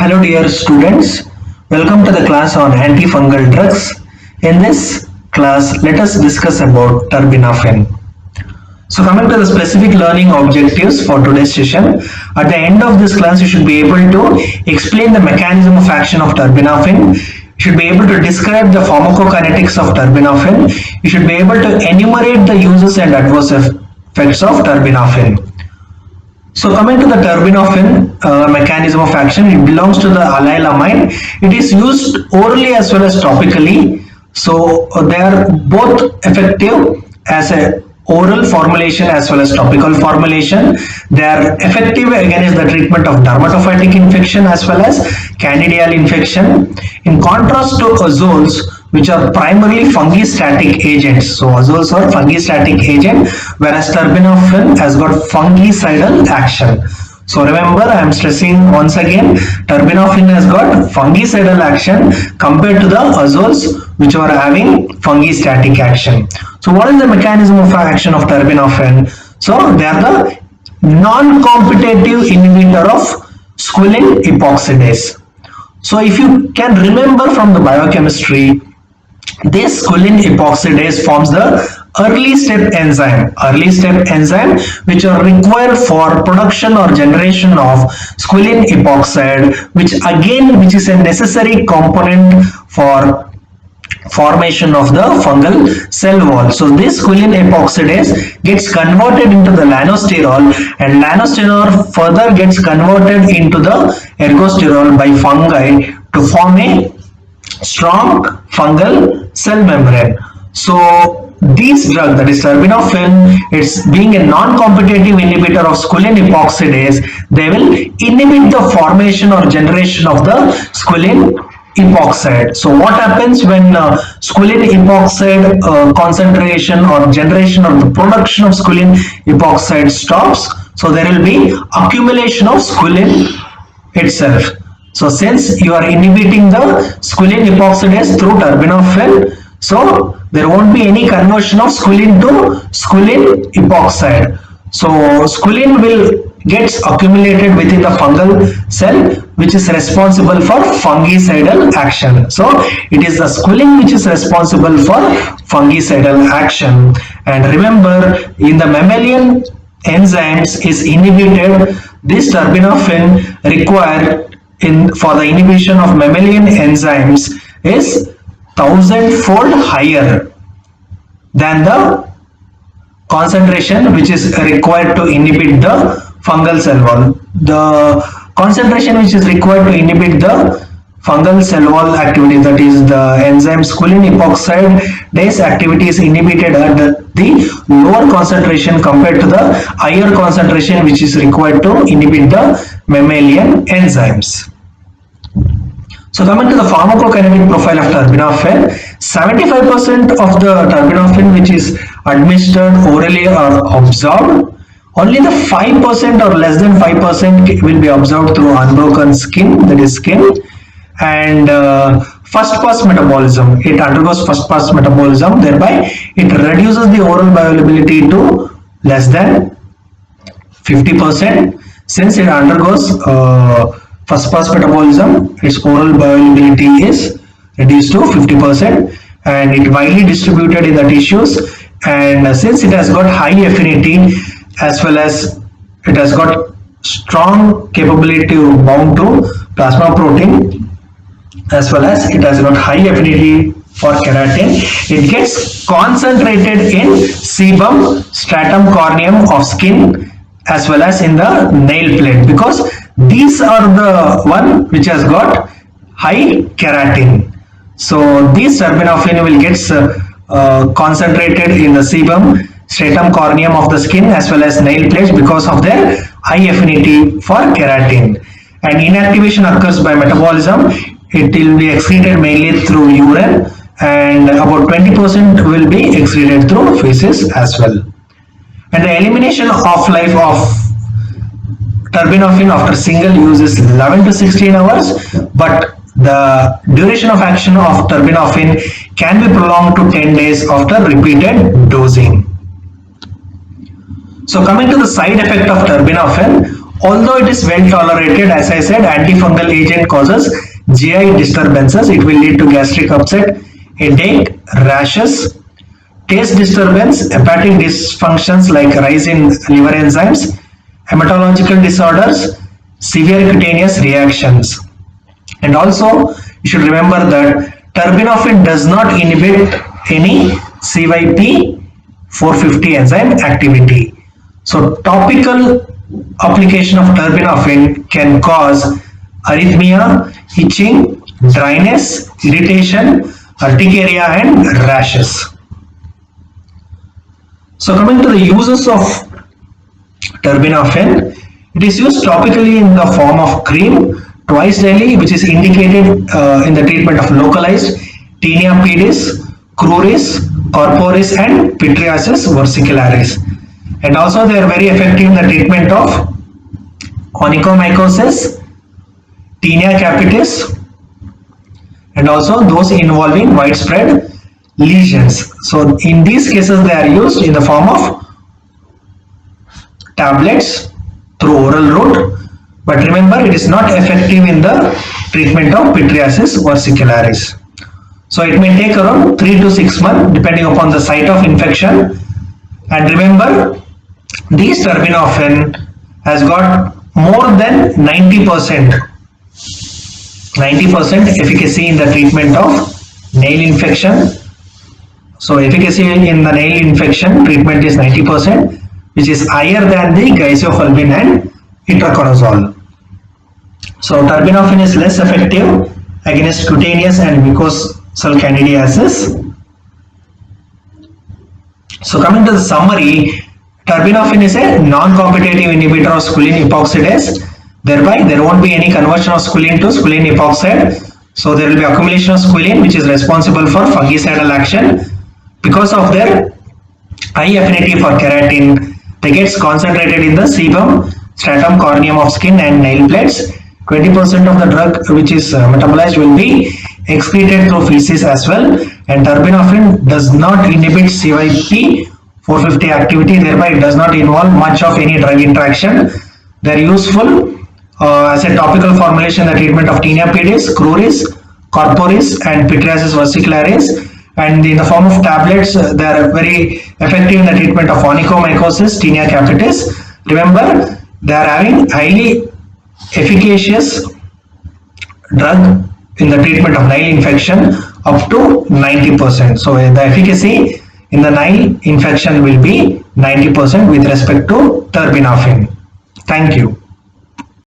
Hello dear students, welcome to the class on antifungal drugs. In this class, let us discuss about terbinafine. So coming to the specific learning objectives for today's session, at the end of this class you should be able to explain the mechanism of action of terbinafine. You should be able to describe the pharmacokinetics of terbinafine. You should be able to enumerate the uses and adverse effects of terbinafine. So coming to the terbinafine mechanism of action, it belongs to the allyl amine. It is used orally as well as topically. So they are both effective as a oral formulation as well as topical formulation. They are effective against the treatment of dermatophytic infection as well as candidial infection. In contrast to azoles, which are primarily fungistatic agents. So azoles are fungistatic agent, whereas terbinafine has got fungicidal action. So remember, I am stressing once again, terbinafine has got fungicidal action compared to the azoles, which are having fungistatic action. So what is the mechanism of action of terbinafine? So they are the non-competitive inhibitor of squalene epoxidase. So if you can remember from the biochemistry, this squalene epoxidase forms the early step enzyme which are required for production or generation of squalene epoxide, which is a necessary component for formation of the fungal cell wall. So this squalene epoxidase gets converted into the lanosterol, and lanosterol further gets converted into the ergosterol by fungi to form a strong fungal cell membrane. So this drug, that is terbinafine, it's being a non-competitive inhibitor of squalene epoxidase, they will inhibit the formation or generation of the squalene epoxide. So what happens when squalene epoxide concentration or generation or the production of squalene epoxide stops? So there will be accumulation of squalene itself. So since you are inhibiting the squalene epoxidase through terbinafine, so there won't be any conversion of squalene to squalene epoxide. So squalene will get accumulated within the fungal cell, which is responsible for fungicidal action. So it is the squalene which is responsible for fungicidal action. And remember, in the mammalian enzymes is inhibited, this terbinafine required for the inhibition of mammalian enzymes is 1000-fold higher than the concentration which is required to inhibit the fungal cell wall. The concentration which is required to inhibit the fungal cell wall activity, that is the enzyme squalene epoxidase activity, is inhibited at the lower concentration compared to the higher concentration which is required to inhibit the mammalian enzymes. So coming to the pharmacokinetic profile of terbinafine, 75% of the terbinafine which is administered orally or absorbed. Only the 5% or less than 5% will be absorbed through unbroken skin, that is skin. And first pass metabolism, it undergoes first pass metabolism, thereby it reduces the oral bioavailability to less than 50%. Since it undergoes first pass metabolism, its oral bioavailability is reduced to 50%, and it widely distributed in the tissues. And since it has got high affinity as well as it has got strong capability to bound to plasma protein, as well as it has got high affinity for keratin, it gets concentrated in sebum, stratum corneum of skin, as well as in the nail plate, because these are the one which has got high keratin. So this terbinafine will get concentrated in the sebum, stratum corneum of the skin, as well as nail plates because of their high affinity for keratin. And inactivation occurs by metabolism. It will be excreted mainly through urine, and about 20% will be excreted through feces as well. And the elimination of life of terbinafine after single use is 11 to 16 hours, but the duration of action of terbinafine can be prolonged to 10 days after repeated dosing. So coming to the side effect of terbinafine, Although it is well tolerated, as I said, antifungal agent causes GI disturbances. It will lead to gastric upset, headache, rashes, taste disturbance, hepatic dysfunctions like rise in liver enzymes, hematological disorders, severe cutaneous reactions. And also, you should remember that terbinafine does not inhibit any CYP450 enzyme activity. So, topical application of terbinafine can cause arrhythmia, itching, dryness, irritation, urticaria, and rashes. So coming to the uses of terbinafine, it is used topically in the form of cream twice daily, which is indicated in the treatment of localized tinea pedis, cruris, corporis, and pityriasis versicularis. And also they are very effective in the treatment of onychomycosis, tinea capitis, and also those involving widespread lesions. So in these cases they are used in the form of tablets through oral route, but remember it is not effective in the treatment of pityriasis versicularis. So it may take around 3 to 6 months depending upon the site of infection. And remember, this terbinafine has got more than 90% efficacy in the treatment of nail infection. So efficacy in the nail infection treatment is 90%, which is higher than the gyzofulbin and itraconazole. So terbinafine is less effective against cutaneous and mucosal candidiasis. So coming to the summary, terbinafine is a non-competitive inhibitor of squalene epoxidase. Thereby, there won't be any conversion of squalene to squalene epoxide. So there will be accumulation of squalene, which is responsible for fungicidal action. Because of their high affinity for keratin, they get concentrated in the sebum, stratum corneum of skin and nail plates. 20% of the drug which is metabolized will be excreted through feces as well. And terbinafine does not inhibit CYP450 activity, thereby it does not involve much of any drug interaction. They are useful as a topical formulation in the treatment of tinea pedis, cruris, corporis, and pityriasis versicularis. And in the form of tablets, they are very effective in the treatment of onychomycosis, tinea capitis. Remember, they are having highly efficacious drug in the treatment of nail infection up to 90%. So the efficacy in the nail infection will be 90% with respect to terbinafine. Thank you.